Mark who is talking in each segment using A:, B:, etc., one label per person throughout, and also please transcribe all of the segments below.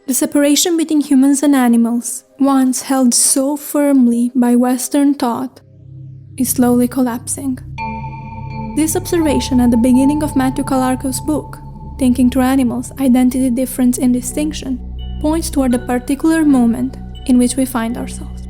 A: The separation between humans and animals, once held so firmly by Western thought, is slowly collapsing. This observation at the beginning of Matthew Calarco's book, Thinking Through Animals, Identity, Difference, Indistinction, points toward a particular moment in which we find ourselves.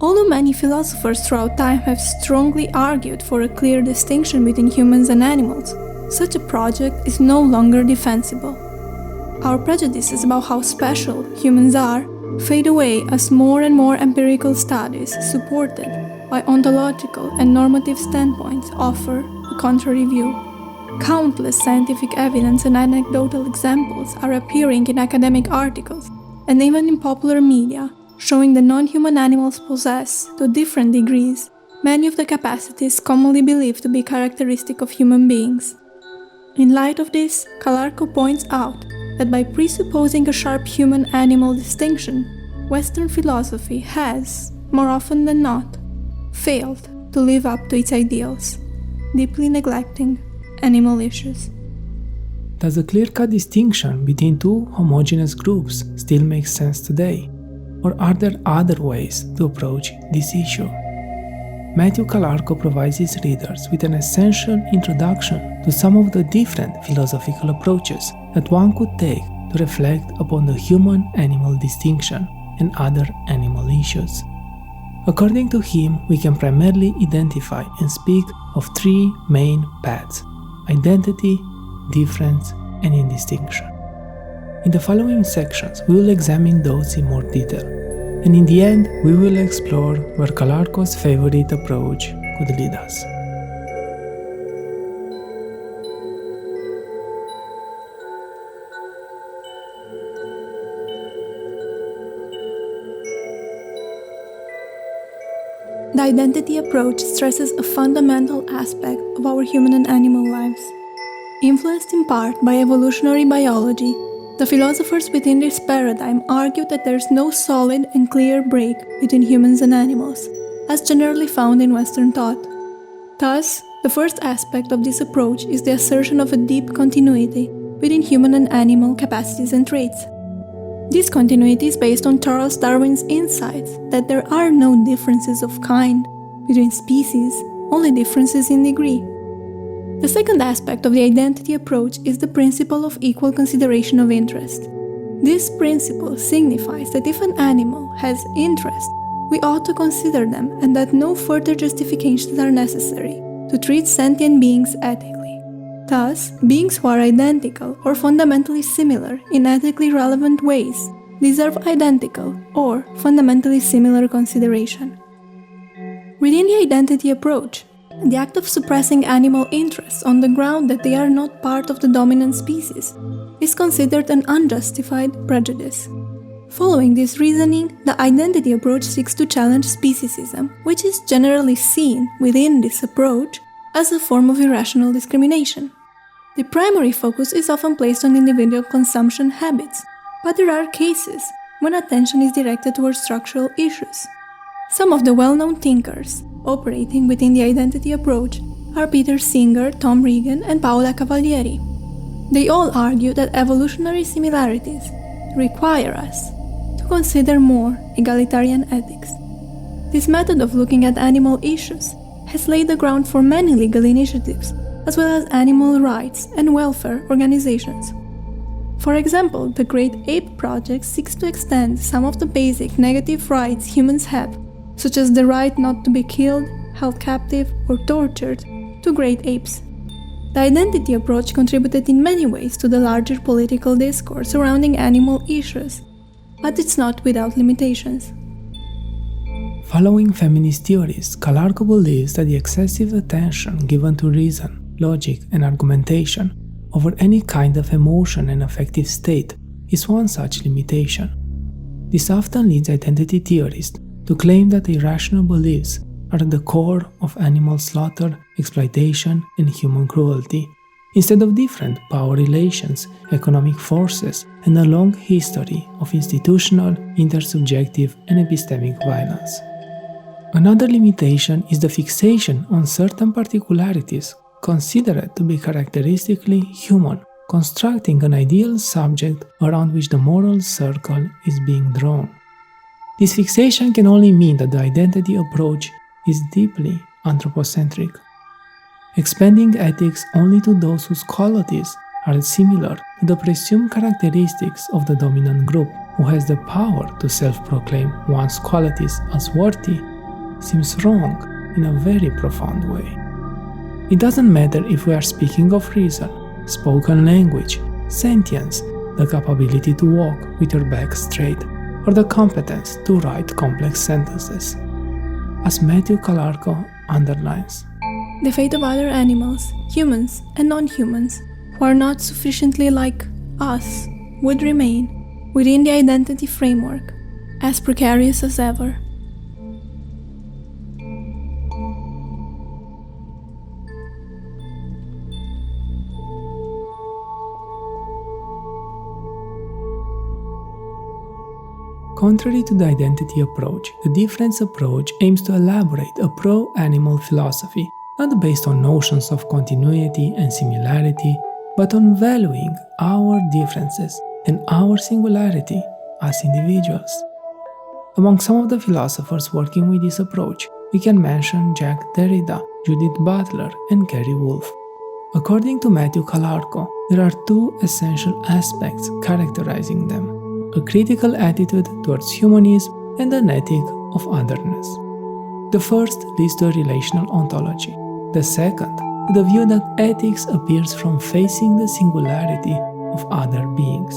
A: Although many philosophers throughout time have strongly argued for a clear distinction between humans and animals, such a project is no longer defensible. Our prejudices about how special humans are fade away as more and more empirical studies supported by ontological and normative standpoints offer a contrary view. Countless scientific evidence and anecdotal examples are appearing in academic articles and even in popular media, showing that non-human animals possess, to different degrees, many of the capacities commonly believed to be characteristic of human beings. In light of this, Calarco points out that by presupposing a sharp human-animal distinction, Western philosophy has, more often than not, failed to live up to its ideals, deeply neglecting animal issues.
B: Does a clear-cut distinction between two homogeneous groups still make sense today? Or are there other ways to approach this issue? Matthew Calarco provides his readers with an essential introduction to some of the different philosophical approaches that one could take to reflect upon the human-animal distinction and other animal issues. According to him, we can primarily identify and speak of three main paths: identity, difference, and indistinction. In the following sections, we will examine those in more detail, and in the end, we will explore where Calarco's favorite approach could lead us.
A: The identity approach stresses a fundamental aspect of our human and animal lives. Influenced in part by evolutionary biology, the philosophers within this paradigm argue that there is no solid and clear break between humans and animals, as generally found in Western thought. Thus, the first aspect of this approach is the assertion of a deep continuity between human and animal capacities and traits. This continuity is based on Charles Darwin's insights that there are no differences of kind between species, only differences in degree. The second aspect of the identity approach is the principle of equal consideration of interest. This principle signifies that if an animal has interest, we ought to consider them and that no further justifications are necessary to treat sentient beings ethically. Thus, beings who are identical or fundamentally similar in ethically relevant ways deserve identical or fundamentally similar consideration. Within the identity approach, the act of suppressing animal interests on the ground that they are not part of the dominant species is considered an unjustified prejudice. Following this reasoning, the identity approach seeks to challenge speciesism, which is generally seen within this approach as a form of irrational discrimination. The primary focus is often placed on individual consumption habits, but there are cases when attention is directed towards structural issues. Some of the well-known thinkers operating within the identity approach are Peter Singer, Tom Regan, and Paola Cavalieri. They all argue that evolutionary similarities require us to consider more egalitarian ethics. This method of looking at animal issues has laid the ground for many legal initiatives, as well as animal rights and welfare organizations. For example, the Great Ape Project seeks to extend some of the basic negative rights humans have, such as the right not to be killed, held captive, or tortured, to great apes. The identity approach contributed in many ways to the larger political discourse surrounding animal issues, but it's not without limitations.
B: Following feminist theories, Calarco believes that the excessive attention given to reason, logic, and argumentation over any kind of emotion and affective state is one such limitation. This often leads identity theorists to claim that irrational beliefs are at the core of animal slaughter, exploitation, and human cruelty, instead of different power relations, economic forces, and a long history of institutional, intersubjective, and epistemic violence. Another limitation is the fixation on certain particularities considered to be characteristically human, constructing an ideal subject around which the moral circle is being drawn. This fixation can only mean that the identity approach is deeply anthropocentric, expanding ethics only to those whose qualities are similar to the presumed characteristics of the dominant group, who has the power to self-proclaim one's qualities as worthy, seems wrong in a very profound way. It doesn't matter if we are speaking of reason, spoken language, sentience, the capability to walk with your back straight, or the competence to write complex sentences. As Matthew Calarco underlines,
A: The fate of other animals, humans and non-humans, who are not sufficiently like us, would remain within the identity framework, as precarious as ever.
B: Contrary to the identity approach, the difference approach aims to elaborate a pro-animal philosophy, not based on notions of continuity and similarity, but on valuing our differences and our singularity as individuals. Among some of the philosophers working with this approach, we can mention Jacques Derrida, Judith Butler, and Gary Wolfe. According to Matthew Calarco, there are two essential aspects characterizing them: a critical attitude towards humanism and an ethic of otherness. The first leads to a relational ontology, the second to the view that ethics appears from facing the singularity of other beings.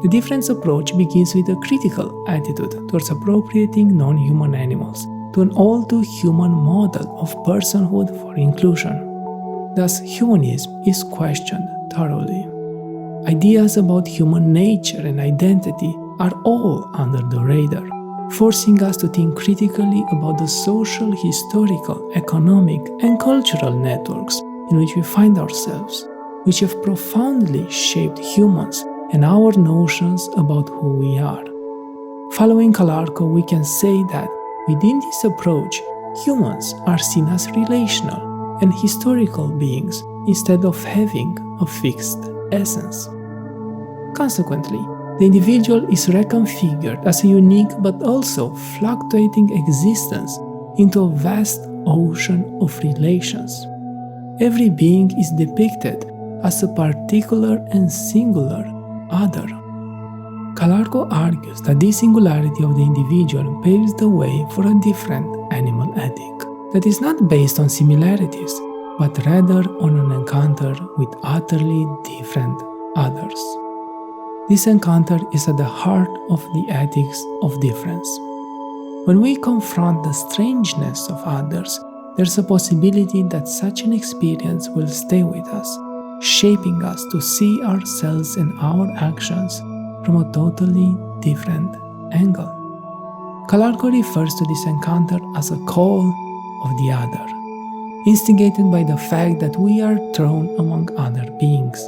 B: The difference approach begins with a critical attitude towards appropriating non-human animals to an all-too-human model of personhood for inclusion. Thus, humanism is questioned thoroughly. Ideas about human nature and identity are all under the radar, forcing us to think critically about the social, historical, economic, and cultural networks in which we find ourselves, which have profoundly shaped humans and our notions about who we are. Following Calarco, we can say that within this approach, humans are seen as relational and historical beings instead of having a fixed essence. Consequently, the individual is reconfigured as a unique but also fluctuating existence into a vast ocean of relations. Every being is depicted as a particular and singular other. Calarco argues that this singularity of the individual paves the way for a different animal ethic that is not based on similarities, but rather on an encounter with utterly different others. This encounter is at the heart of the ethics of difference. When we confront the strangeness of others, there's a possibility that such an experience will stay with us, shaping us to see ourselves and our actions from a totally different angle. Calarco refers to this encounter as a call of the other, instigated by the fact that we are thrown among other beings.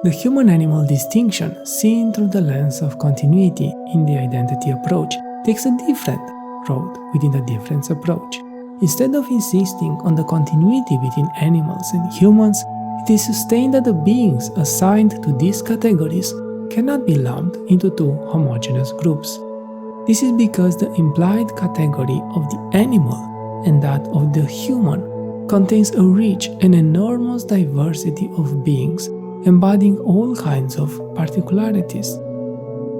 B: The human-animal distinction, seen through the lens of continuity in the identity approach, takes a different road within the difference approach. Instead of insisting on the continuity between animals and humans, it is sustained that the beings assigned to these categories cannot be lumped into two homogeneous groups. This is because the implied category of the animal and that of the human contains a rich and enormous diversity of beings embodying all kinds of particularities.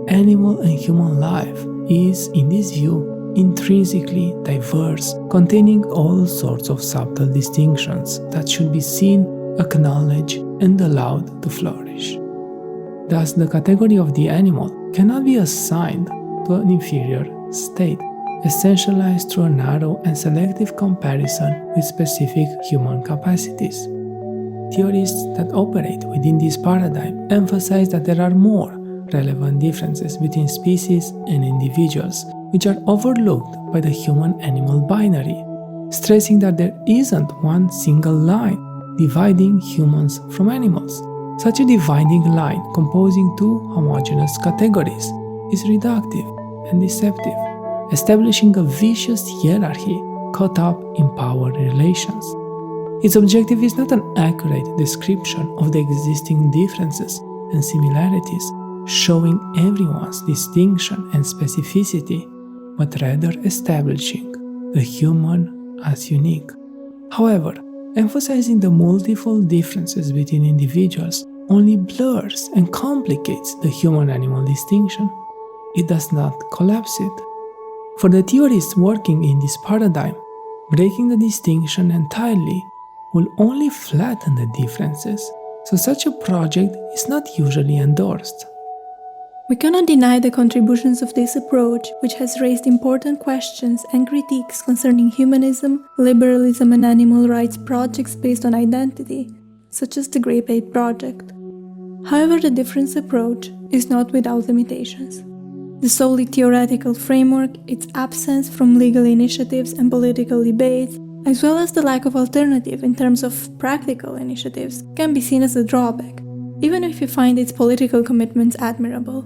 B: Animal and human life is, in this view, intrinsically diverse, containing all sorts of subtle distinctions that should be seen, acknowledged, and allowed to flourish. Thus, the category of the animal cannot be assigned to an inferior state, essentialized through a narrow and selective comparison with specific human capacities. Theorists that operate within this paradigm emphasize that there are more relevant differences between species and individuals, which are overlooked by the human-animal binary, stressing that there isn't one single line dividing humans from animals. Such a dividing line composing two homogeneous categories is reductive and deceptive, establishing a vicious hierarchy caught up in power relations. Its objective is not an accurate description of the existing differences and similarities, showing everyone's distinction and specificity, but rather establishing the human as unique. However, emphasizing the multiple differences between individuals only blurs and complicates the human-animal distinction. It does not collapse it. For the theorists working in this paradigm, breaking the distinction entirely will only flatten the differences, so such a project is not usually endorsed.
A: We cannot deny the contributions of this approach, which has raised important questions and critiques concerning humanism, liberalism, and animal rights projects based on identity, such as the Grape Ape Project. However, the difference approach is not without limitations. The solely theoretical framework, its absence from legal initiatives and political debates, as well as the lack of alternative in terms of practical initiatives, can be seen as a drawback, even if you find its political commitments admirable.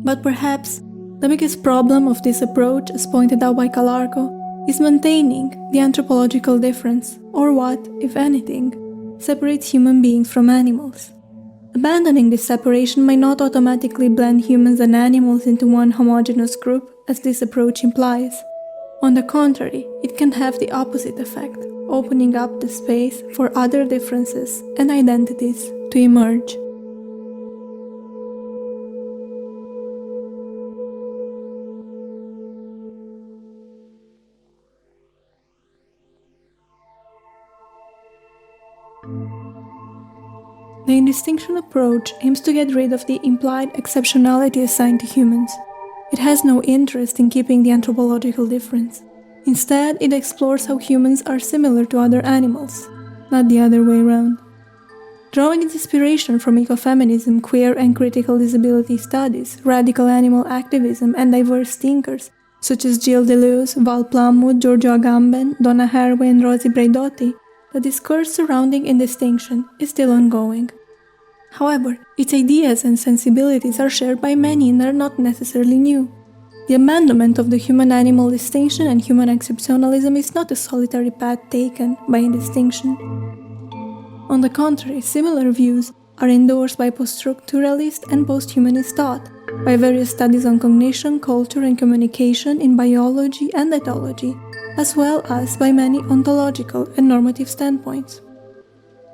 A: But perhaps the biggest problem of this approach, as pointed out by Calarco, is maintaining the anthropological difference, or what, if anything, separates human beings from animals. Abandoning this separation might not automatically blend humans and animals into one homogeneous group, as this approach implies. On the contrary, it can have the opposite effect, opening up the space for other differences and identities to emerge. The Indistinction approach aims to get rid of the implied exceptionality assigned to humans. It has no interest in keeping the anthropological difference. Instead, it explores how humans are similar to other animals, not the other way around. Drawing its inspiration from ecofeminism, queer and critical disability studies, radical animal activism, and diverse thinkers such as Gilles Deleuze, Val Plumwood, Giorgio Agamben, Donna Haraway, and Rosi Braidotti, the discourse surrounding Indistinction is still ongoing. However, its ideas and sensibilities are shared by many and are not necessarily new. The abandonment of the human-animal distinction and human exceptionalism is not a solitary path taken by Indistinction. On the contrary, similar views are endorsed by post-structuralist and post-humanist thought, by various studies on cognition, culture, and communication in biology and ethology, as well as by many ontological and normative standpoints.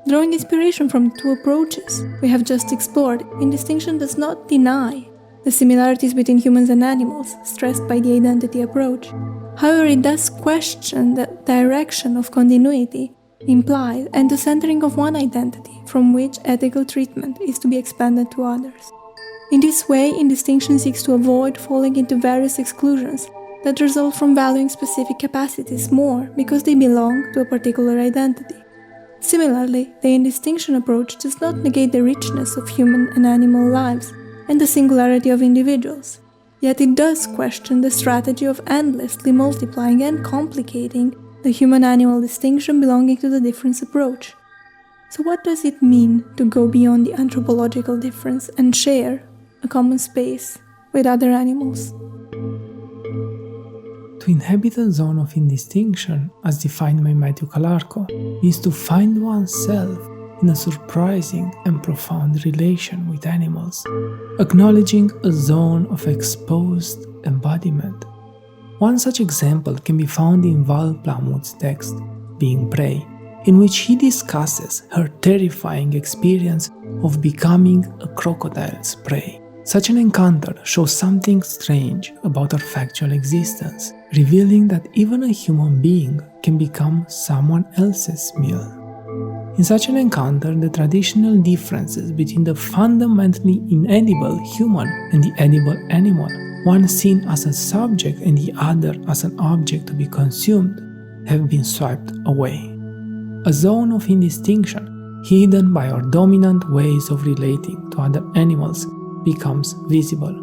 A: Drawing inspiration from the two approaches we have just explored, Indistinction does not deny the similarities between humans and animals stressed by the identity approach. However, it does question the direction of continuity implied and the centering of one identity from which ethical treatment is to be expanded to others. In this way, Indistinction seeks to avoid falling into various exclusions that result from valuing specific capacities more because they belong to a particular identity. Similarly, the Indistinction approach does not negate the richness of human and animal lives and the singularity of individuals, yet it does question the strategy of endlessly multiplying and complicating the human-animal distinction belonging to the difference approach. So what does it mean to go beyond the anthropological difference and share a common space with other animals?
B: To inhabit a zone of indistinction, as defined by Matthew Calarco, means to find oneself in a surprising and profound relation with animals, acknowledging a zone of exposed embodiment. One such example can be found in Val Plumwood's text, Being Prey, in which he discusses her terrifying experience of becoming a crocodile's prey. Such an encounter shows something strange about our factual existence, revealing that even a human being can become someone else's meal. In such an encounter, the traditional differences between the fundamentally inedible human and the edible animal, one seen as a subject and the other as an object to be consumed, have been swiped away. A zone of indistinction, hidden by our dominant ways of relating to other animals, becomes visible.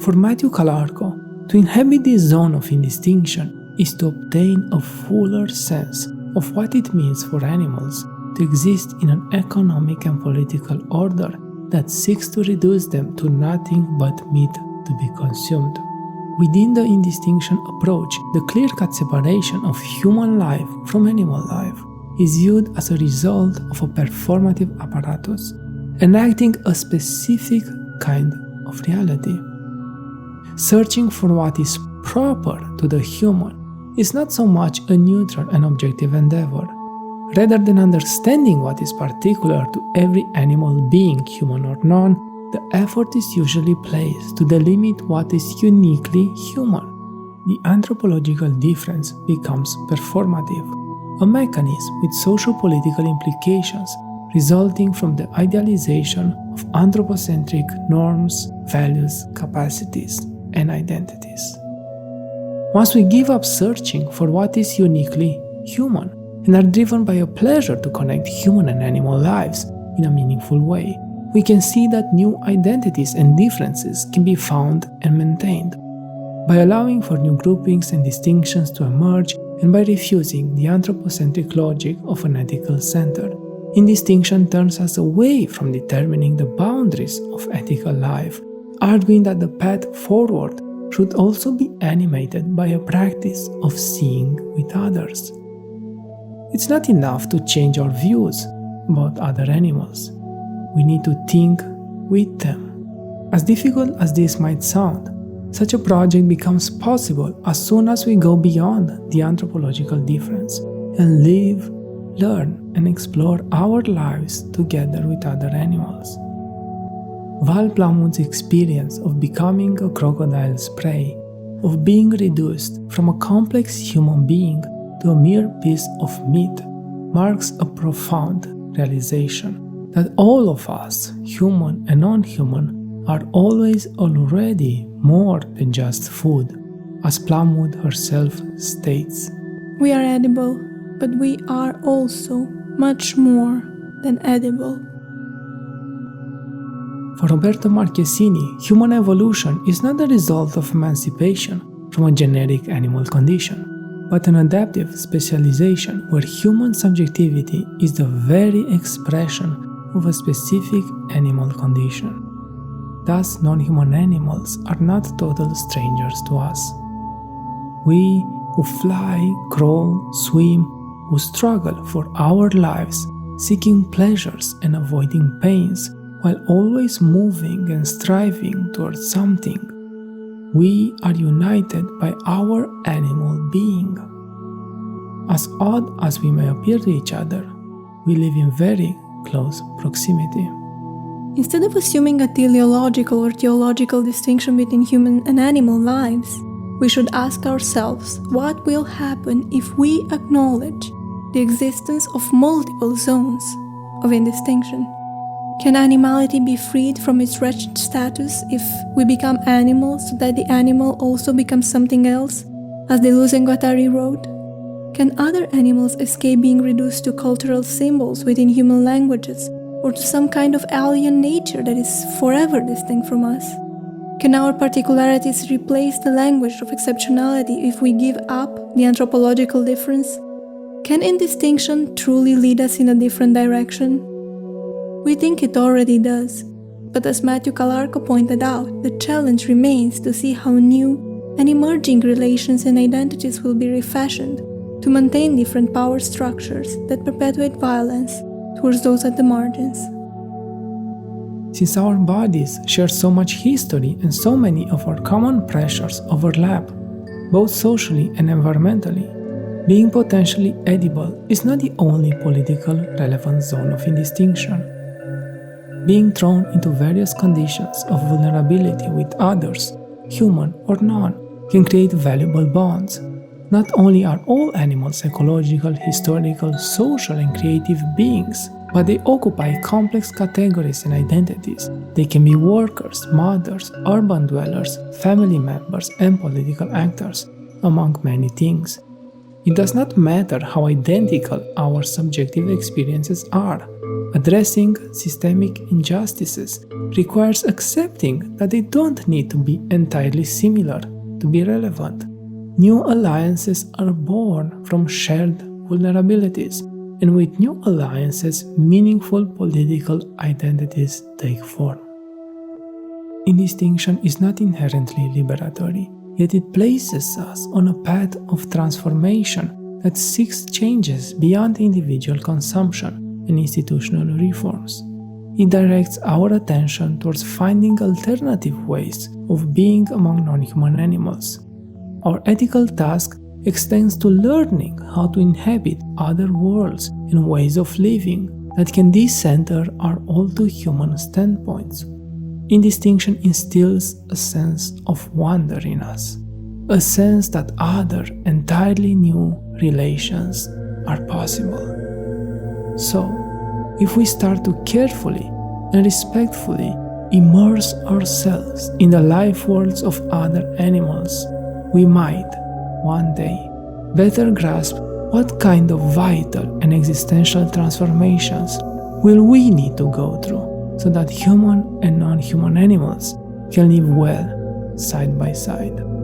B: For Matthew Calarco, to inhabit this zone of indistinction is to obtain a fuller sense of what it means for animals to exist in an economic and political order that seeks to reduce them to nothing but meat to be consumed. Within the indistinction approach, the clear-cut separation of human life from animal life is viewed as a result of a performative apparatus, enacting a specific kind of reality. Searching for what is proper to the human is not so much a neutral and objective endeavor. Rather than understanding what is particular to every animal being, human or non, the effort is usually placed to delimit what is uniquely human. The anthropological difference becomes performative, a mechanism with socio-political implications resulting from the idealization of anthropocentric norms, values, capacities, and identities. Once we give up searching for what is uniquely human and are driven by a pleasure to connect human and animal lives in a meaningful way, we can see that new identities and differences can be found and maintained. By allowing for new groupings and distinctions to emerge and by refusing the anthropocentric logic of an ethical center, Indistinction turns us away from determining the boundaries of ethical life, arguing that the path forward should also be animated by a practice of seeing with others. It's not enough to change our views about other animals. We need to think with them. As difficult as this might sound, such a project becomes possible as soon as we go beyond the anthropological difference and live, learn, and explore our lives together with other animals. Val Plumwood's experience of becoming a crocodile's prey, of being reduced from a complex human being to a mere piece of meat, marks a profound realization that all of us, human and non-human, are always already more than just food, as Plumwood herself states.
A: We are edible, but we are also much more than edible.
B: For Roberto Marchesini, human evolution is not the result of emancipation from a generic animal condition, but an adaptive specialization where human subjectivity is the very expression of a specific animal condition. Thus, non-human animals are not total strangers to us. We who fly, crawl, swim, who struggle for our lives, seeking pleasures and avoiding pains, while always moving and striving towards something, we are united by our animal being. As odd as we may appear to each other, we live in very close proximity.
A: Instead of assuming a teleological or theological distinction between human and animal lives, we should ask ourselves what will happen if we acknowledge the existence of multiple zones of indistinction. Can animality be freed from its wretched status if we become animals so that the animal also becomes something else, as Deleuze and Guattari wrote? Can other animals escape being reduced to cultural symbols within human languages, or to some kind of alien nature that is forever distinct from us? Can our particularities replace the language of exceptionality if we give up the anthropological difference? Can indistinction truly lead us in a different direction? We think it already does, but as Matthew Calarco pointed out, the challenge remains to see how new and emerging relations and identities will be refashioned to maintain different power structures that perpetuate violence towards those at the margins.
B: Since our bodies share so much history and so many of our common pressures overlap, both socially and environmentally, being potentially edible is not the only political relevant zone of indistinction. Being thrown into various conditions of vulnerability with others, human or non, can create valuable bonds. Not only are all animals ecological, historical, social, and creative beings, but they occupy complex categories and identities. They can be workers, mothers, urban dwellers, family members, and political actors, among many things. It does not matter how identical our subjective experiences are. Addressing systemic injustices requires accepting that they don't need to be entirely similar to be relevant. New alliances are born from shared vulnerabilities, and with new alliances, meaningful political identities take form. Indistinction is not inherently liberatory, yet it places us on a path of transformation that seeks changes beyond individual consumption and institutional reforms. It directs our attention towards finding alternative ways of being among non-human animals. Our ethical task extends to learning how to inhabit other worlds and ways of living that can decenter our all-too-human standpoints. Indistinction instills a sense of wonder in us, a sense that other, entirely new relations are possible. So, if we start to carefully and respectfully immerse ourselves in the life worlds of other animals, we might, one day, better grasp what kind of vital and existential transformations will we need to go through so that human and non-human animals can live well side by side.